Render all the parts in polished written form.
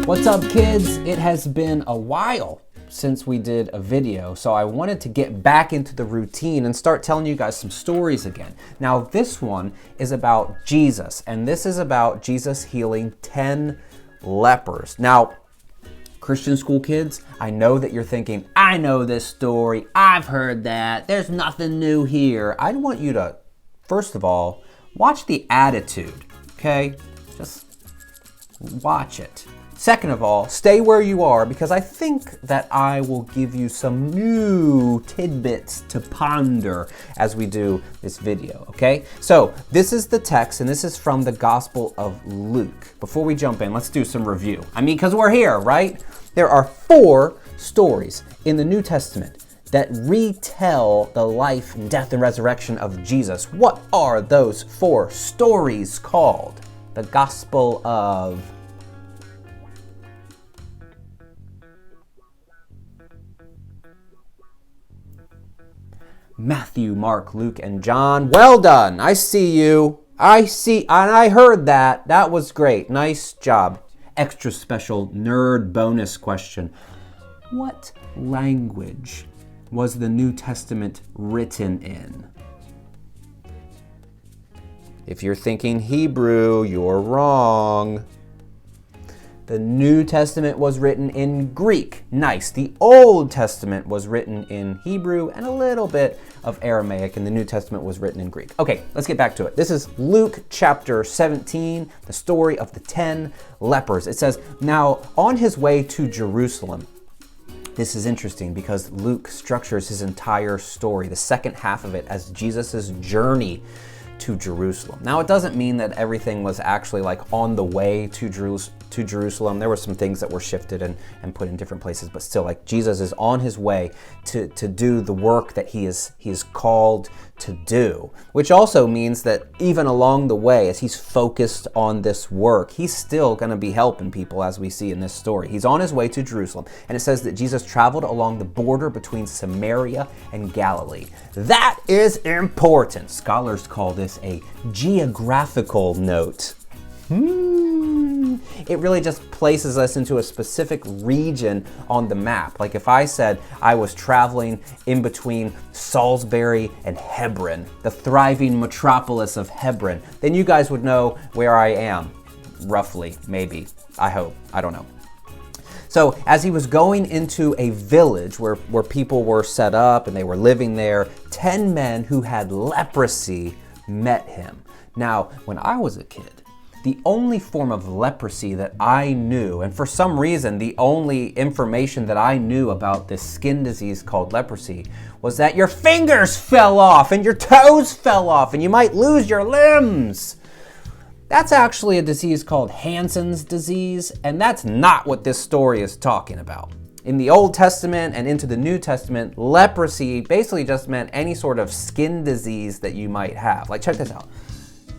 What's up, kids? It has been a while since we did a video, so I wanted to get back into the routine and start telling you guys some stories again. Now, this one is about Jesus, and this is about Jesus healing 10 lepers. Now, Christian school kids, I know that you're thinking, I know this story, I've heard that, there's nothing new here. I want you to, first of all, watch the attitude, okay? Just watch it. Second of all, stay where you are because I think that I will give you some new tidbits to ponder as we do this video, okay? So this is the text and this is from the Gospel of Luke. Before we jump in, let's do some review. Because we're here, right? There are 4 stories in the New Testament that retell the life, death, and resurrection of Jesus. What are those 4 stories called? The Gospel of Matthew, Mark, Luke, and John. Well done. I see you. And I heard that. That was great. Nice job. Extra special nerd bonus question. What language was the New Testament written in? If you're thinking Hebrew, you're wrong. The New Testament was written in Greek. Nice. The Old Testament was written in Hebrew and a little bit of Aramaic, and the New Testament was written in Greek. Okay, let's get back to it. This is Luke chapter 17, the story of the 10 lepers. It says, now on his way to Jerusalem. This is interesting because Luke structures his entire story, the second half of it, as Jesus' journey to Jerusalem. Now, it doesn't mean that everything was actually like on the way to Jerusalem. There were some things that were shifted and put in different places, but still, like, Jesus is on his way to do the work that he is called to do, which also means that even along the way, as he's focused on this work, he's still going to be helping people, as we see in this story. He's on his way to Jerusalem, and it says that Jesus traveled along the border between Samaria and Galilee. That is important. Scholars call this a geographical note. It really just places us into a specific region on the map. Like if I said I was traveling in between Salisbury and Hebron, the thriving metropolis of Hebron, then you guys would know where I am, roughly, maybe, I hope, I don't know. So as he was going into a village where people were set up and they were living there, 10 men who had leprosy met him. Now, when I was a kid, the only form of leprosy that I knew, and for some reason the only information that I knew about this skin disease called leprosy, was that your fingers fell off and your toes fell off and you might lose your limbs. That's actually a disease called Hansen's disease, and that's not what this story is talking about. In the Old Testament and into the New Testament, leprosy basically just meant any sort of skin disease that you might have. Like, check this out.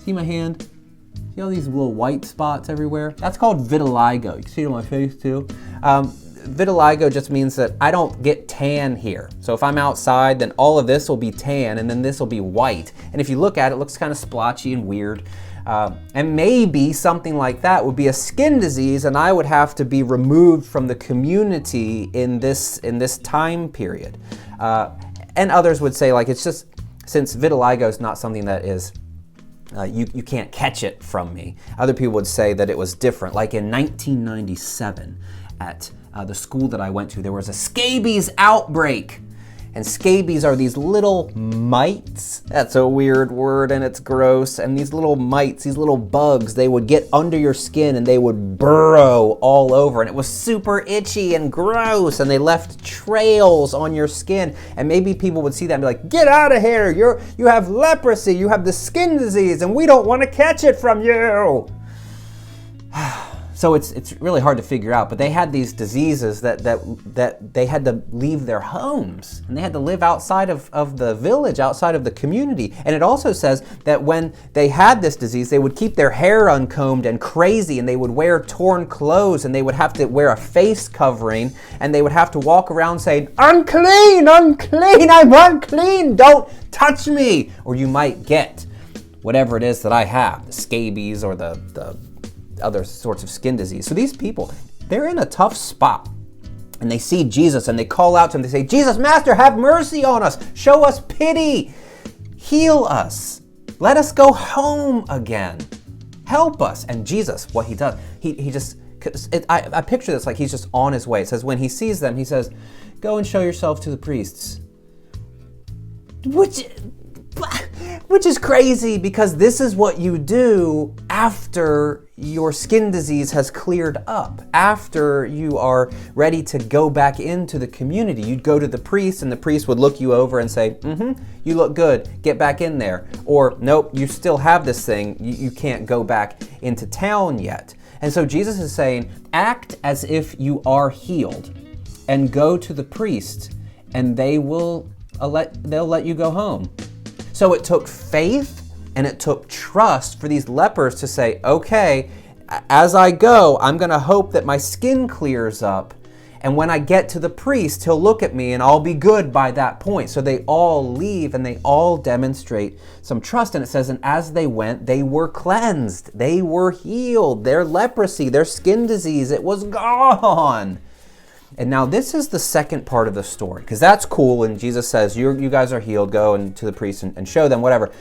See my hand? See all these little white spots everywhere? That's called vitiligo. You can see it on my face too. Vitiligo just means that I don't get tan here. So if I'm outside, then all of this will be tan and then this will be white. And if you look at it, it looks kind of splotchy and weird. And maybe something like that would be a skin disease and I would have to be removed from the community in this time period. And others would say, like, it's just, since vitiligo is not something that is you can't catch it from me. Other people would say that it was different. Like in 1997 at the school that I went to, there was a scabies outbreak. And scabies are these little mites. That's a weird word and it's gross. And these little mites, these little bugs, they would get under your skin and they would burrow all over. And it was super itchy and gross. And they left trails on your skin. And maybe people would see that and be like, get out of here. You have leprosy. You have the skin disease and we don't want to catch it from you. So it's really hard to figure out, but they had these diseases that they had to leave their homes and they had to live outside of the village, outside of the community. And it also says that when they had this disease, they would keep their hair uncombed and crazy and they would wear torn clothes and they would have to wear a face covering and they would have to walk around saying, unclean, unclean, I'm unclean, don't touch me. Or you might get whatever it is that I have, the scabies or the other sorts of skin disease. So these people, they're in a tough spot. And they see Jesus and they call out to him. They say, Jesus, Master, have mercy on us. Show us pity. Heal us. Let us go home again. Help us. And Jesus, what he does, I picture this like he's just on his way. It says when he sees them, he says, go and show yourself to the priests. Which is crazy, because this is what you do after your skin disease has cleared up, after you are ready to go back into the community. You'd go to the priest and the priest would look you over and say, you look good, get back in there. Or nope, you still have this thing, you can't go back into town yet. And so Jesus is saying, act as if you are healed and go to the priest and they'll let you go home. So it took faith and it took trust for these lepers to say, okay, as I go, I'm going to hope that my skin clears up. And when I get to the priest, he'll look at me and I'll be good by that point. So they all leave and they all demonstrate some trust. And it says, and as they went, they were cleansed. They were healed. Their leprosy, their skin disease, it was gone. And now this is the second part of the story, because that's cool. And Jesus says, you guys are healed, go and to the priest and show them, whatever.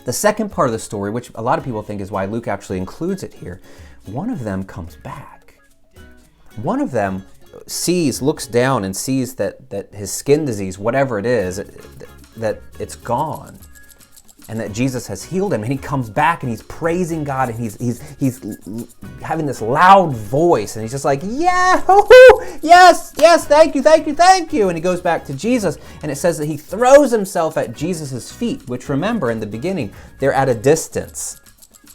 The second part of the story, which a lot of people think is why Luke actually includes it here, one of them comes back. One of them looks down and sees that his skin disease, whatever it is, that it's gone. And that Jesus has healed him, and he comes back and he's praising God, and he's having this loud voice, and he's just like, yeah, yes, thank you. And he goes back to Jesus, and it says that he throws himself at Jesus' feet, which, remember, in the beginning, they're at a distance,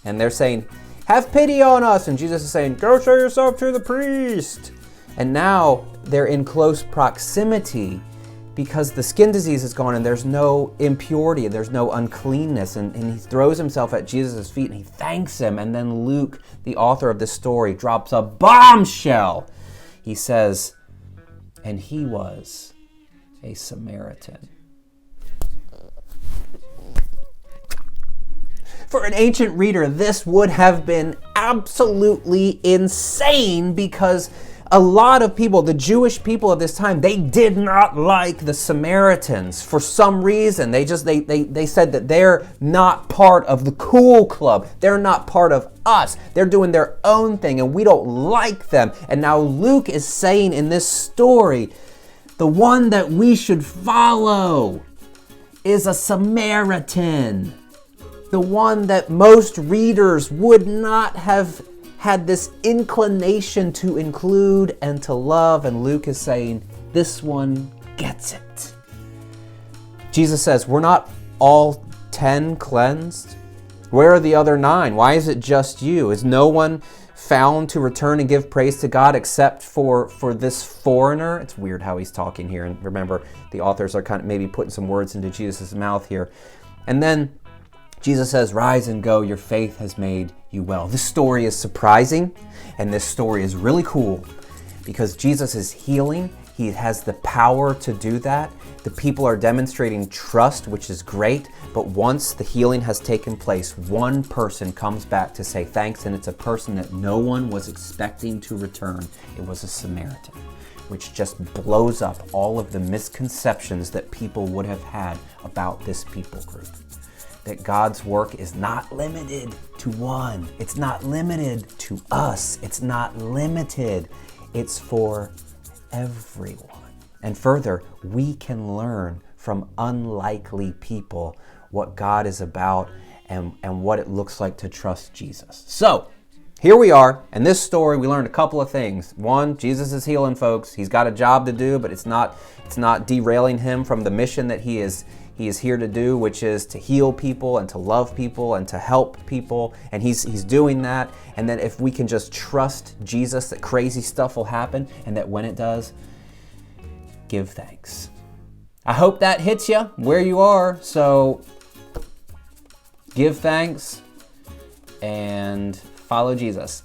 and they're saying, have pity on us, and Jesus is saying, go show yourself to the priest. And now they're in close proximity, because the skin disease is gone and there's no impurity, there's no uncleanness, and he throws himself at Jesus' feet and he thanks him. And then Luke, the author of this story, drops a bombshell. He says, and he was a Samaritan. For an ancient reader, this would have been absolutely insane, because a lot of people, the Jewish people of this time, they did not like the Samaritans for some reason. They said that they're not part of the cool club. They're not part of us. They're doing their own thing and we don't like them. And now Luke is saying in this story, the one that we should follow is a Samaritan. The one that most readers would not have had this inclination to include and to love, and Luke is saying, this one gets it. Jesus says, we're not all 10 cleansed? Where are the other 9? Why is it just you? Is no one found to return and give praise to God except for this foreigner? It's weird how he's talking here, and remember, the authors are kind of maybe putting some words into Jesus' mouth here. And then Jesus says, rise and go, your faith has made you well. This story is surprising, and this story is really cool, because Jesus is healing. He has the power to do that. The people are demonstrating trust, which is great, but once the healing has taken place, one person comes back to say thanks, and it's a person that no one was expecting to return. It was a Samaritan, which just blows up all of the misconceptions that people would have had about this people group. That God's work is not limited to one. It's not limited to us. It's not limited. It's for everyone. And further, we can learn from unlikely people what God is about and what it looks like to trust Jesus. So, here we are. In this story, we learned a couple of things. One, Jesus is healing folks. He's got a job to do, but it's not derailing him from the mission that he is here to do, which is to heal people and to love people and to help people. And he's doing that. And then if we can just trust Jesus, that crazy stuff will happen, and that when it does, give thanks. I hope that hits you where you are. So give thanks and follow Jesus.